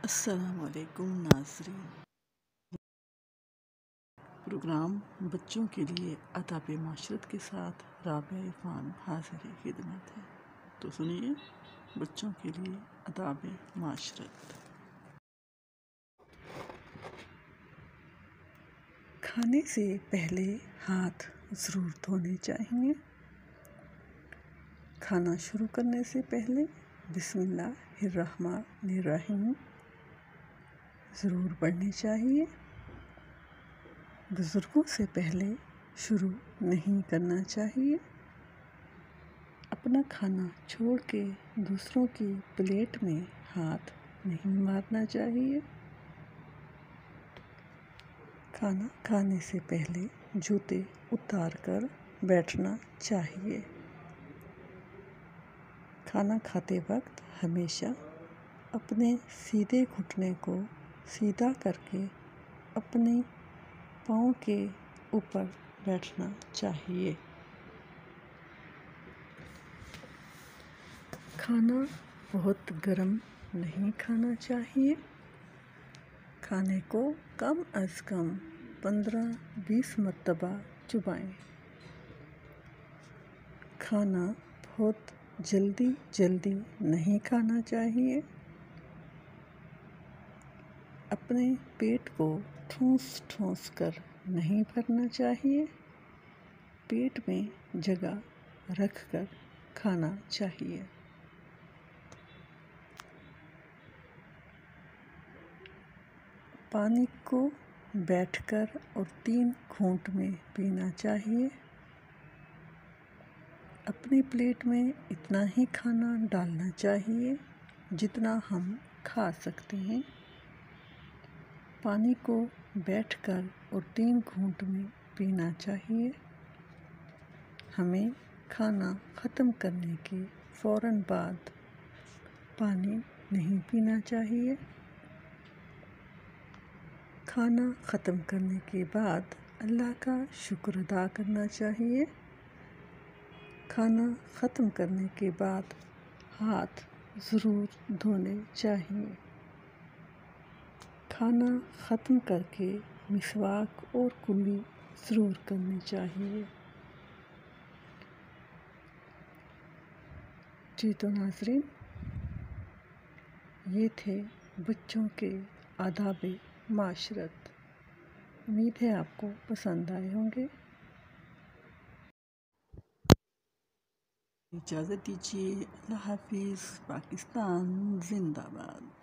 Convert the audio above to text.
अस्सलामुअलैकुम नाज़रीन। प्रोग्राम बच्चों के लिए अदाब माशरत के साथ राबिया इरफान हाज़िर खिदमत है। तो सुनिए, बच्चों के लिए अदाब माशरत। खाने से पहले हाथ ज़रूर धोने चाहिए। खाना शुरू करने से पहले बिस्मिल्लाहिर्रहमानिर्रहीम ज़रूर पढ़नी चाहिए। बुज़ुर्गों से पहले शुरू नहीं करना चाहिए। अपना खाना छोड़ के दूसरों की प्लेट में हाथ नहीं मारना चाहिए। खाना खाने से पहले जूते उतार कर बैठना चाहिए। खाना खाते वक्त हमेशा अपने सीधे घुटने को सीधा करके अपने पाँव के ऊपर बैठना चाहिए। खाना बहुत गर्म नहीं खाना चाहिए। खाने को कम अज़ कम 15-20 मरतबा चबाएं। खाना बहुत जल्दी नहीं खाना चाहिए। अपने पेट को ठूंस कर नहीं भरना चाहिए। पेट में जगह रख कर खाना चाहिए। पानी को बैठकर और 3 घूंट में पीना चाहिए। अपनी प्लेट में इतना ही खाना डालना चाहिए जितना हम खा सकते हैं। पानी को बैठकर और 3 घूंट में पीना चाहिए। हमें खाना ख़त्म करने के फ़ौरन बाद पानी नहीं पीना चाहिए। खाना ख़त्म करने के बाद अल्लाह का शुक्र अदा करना चाहिए। खाना ख़त्म करने के बाद हाथ ज़रूर धोने चाहिए। खाना ख़त्म करके मिसवाक और कुल्ली ज़रूर करनी चाहिए। जी तो नाज़रीन, ये थे बच्चों के आदाब माशरत। उम्मीद है आपको पसंद आए होंगे। इजाज़त दीजिए। अल्लाह हाफिज़। पाकिस्तान जिंदाबाद।